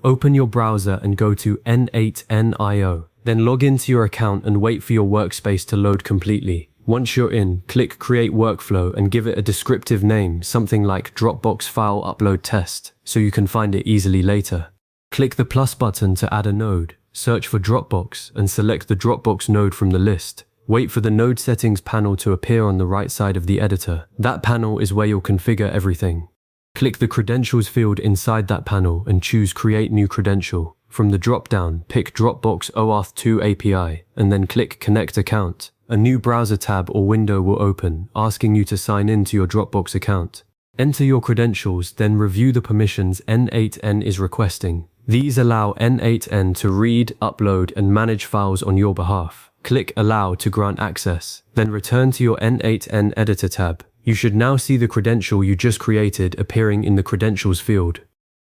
Open your browser and go to n8n.io. Then log into your account and wait for your workspace to load completely. Once you're in, click Create Workflow and give it a descriptive name, something like Dropbox File Upload Test, so you can find it easily later. Click the plus button to add a node, search for Dropbox and select the Dropbox node from the list. Wait for the node settings panel to appear on the right side of the editor. That panel is where you'll configure everything. Click the credentials field inside that panel and choose Create New Credential. From the drop-down, pick Dropbox OAuth 2 API and then click Connect Account. A new browser tab or window will open, asking you to sign in to your Dropbox account. Enter your credentials, then review the permissions n8n is requesting. These allow n8n to read, upload, and manage files on your behalf. Click Allow to grant access, then return to your n8n editor tab. You should now see the credential you just created appearing in the credentials field.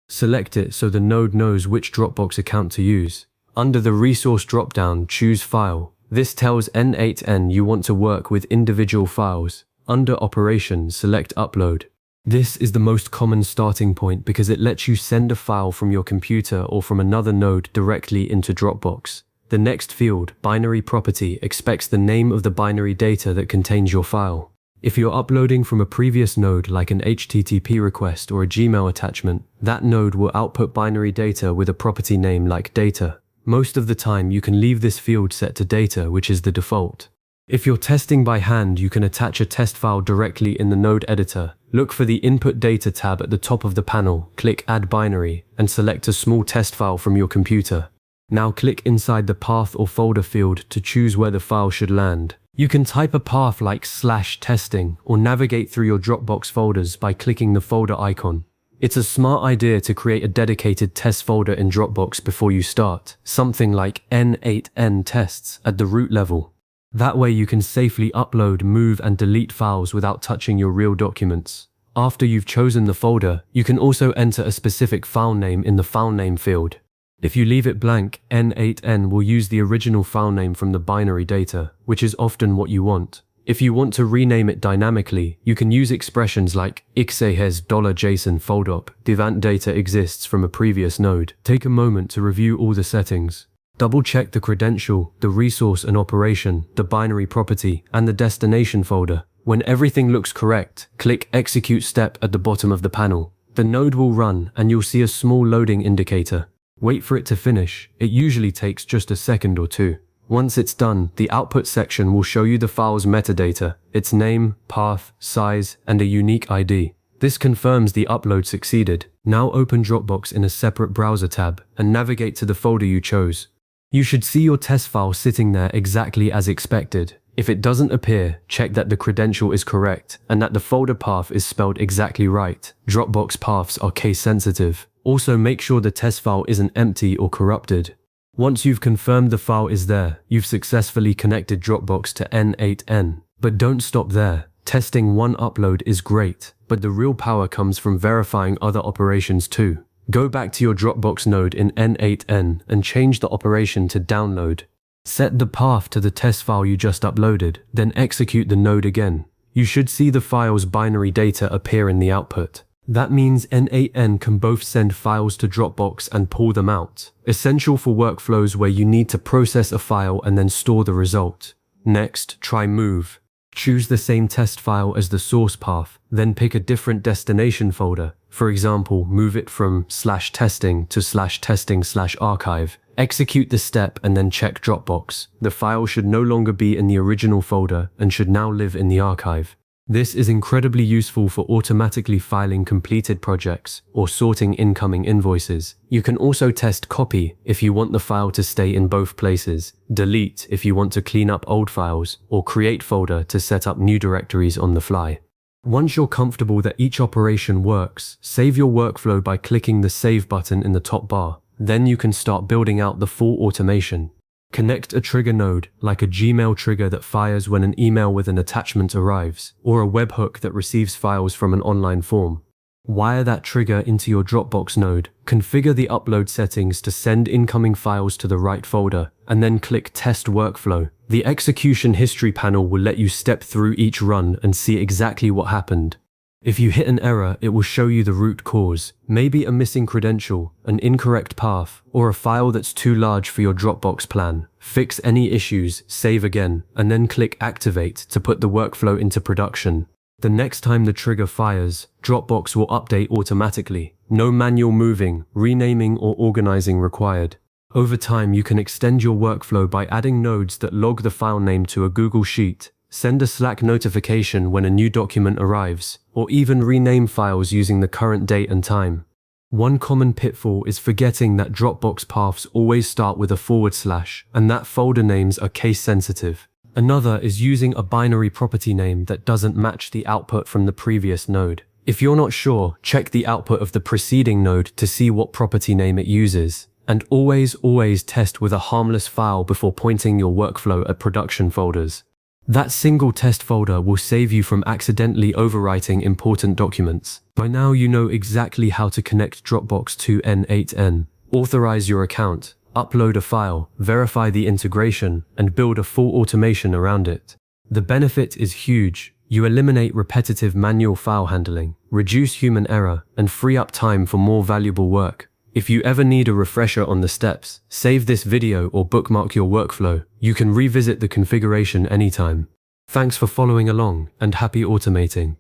Select it so the node knows which Dropbox account to use. Under the resource dropdown, choose File. This tells n8n you want to work with individual files. Under Operations, select Upload. This is the most common starting point because it lets you send a file from your computer or from another node directly into Dropbox. The next field, Binary Property, expects the name of the binary data that contains your file. If you're uploading from a previous node like an HTTP request or a Gmail attachment, that node will output binary data with a property name like data. Most of the time, you can leave this field set to data, which is the default. If you're testing by hand, you can attach a test file directly in the node editor. Look for the Input Data tab at the top of the panel, click Add Binary, and select a small test file from your computer. Now click inside the path or folder field to choose where the file should land. You can type a path like /testing or navigate through your Dropbox folders by clicking the folder icon. It's a smart idea to create a dedicated test folder in Dropbox before you start, something like n8n tests at the root level. That way you can safely upload, move, and delete files without touching your real documents. After you've chosen the folder, you can also enter a specific file name in the file name field. If you leave it blank, n8n will use the original file name from the binary data, which is often what you want. If you want to rename it dynamically, you can use expressions like $has $JSON foldop. Devant data exists from a previous node. Take a moment to review all the settings. Double-check the credential, the resource and operation, the binary property, and the destination folder. When everything looks correct, click Execute Step at the bottom of the panel. The node will run and you'll see a small loading indicator. Wait for it to finish. It usually takes just a second or two. Once it's done, the output section will show you the file's metadata, its name, path, size, and a unique ID. This confirms the upload succeeded. Now open Dropbox in a separate browser tab and navigate to the folder you chose. You should see your test file sitting there exactly as expected. If it doesn't appear, check that the credential is correct and that the folder path is spelled exactly right. Dropbox paths are case sensitive. Also, make sure the test file isn't empty or corrupted. Once you've confirmed the file is there, you've successfully connected Dropbox to n8n. But don't stop there. Testing one upload is great, but the real power comes from verifying other operations too. Go back to your Dropbox node in n8n and change the operation to download. Set the path to the test file you just uploaded, then execute the node again. You should see the file's binary data appear in the output. That means n8n can both send files to Dropbox and pull them out, essential for workflows where you need to process a file and then store the result. Next, try Move. Choose the same test file as the source path, then pick a different destination folder. For example, move it from /testing to /testing/archive. Execute the step and then check Dropbox. The file should no longer be in the original folder and should now live in the archive. This is incredibly useful for automatically filing completed projects or sorting incoming invoices. You can also test copy if you want the file to stay in both places, delete if you want to clean up old files, or create folder to set up new directories on the fly. Once you're comfortable that each operation works, save your workflow by clicking the Save button in the top bar. Then you can start building out the full automation. Connect a trigger node, like a Gmail trigger that fires when an email with an attachment arrives, or a webhook that receives files from an online form. Wire that trigger into your Dropbox node, configure the upload settings to send incoming files to the right folder, and then click Test Workflow. The execution history panel will let you step through each run and see exactly what happened. If you hit an error, it will show you the root cause, maybe a missing credential, an incorrect path, or a file that's too large for your Dropbox plan. Fix any issues, save again, and then click Activate to put the workflow into production. The next time the trigger fires, Dropbox will update automatically. No manual moving, renaming, or organizing required. Over time, you can extend your workflow by adding nodes that log the file name to a Google Sheet, send a Slack notification when a new document arrives, or even rename files using the current date and time. One common pitfall is forgetting that Dropbox paths always start with a / and that folder names are case sensitive. Another is using a binary property name that doesn't match the output from the previous node. If you're not sure, check the output of the preceding node to see what property name it uses. And always test with a harmless file before pointing your workflow at production folders. That single test folder will save you from accidentally overwriting important documents. By now you know exactly how to connect Dropbox to n8n, authorize your account, upload a file, verify the integration, and build a full automation around it. The benefit is huge. You eliminate repetitive manual file handling, reduce human error, and free up time for more valuable work. If you ever need a refresher on the steps, save this video or bookmark your workflow. You can revisit the configuration anytime. Thanks for following along, and happy automating.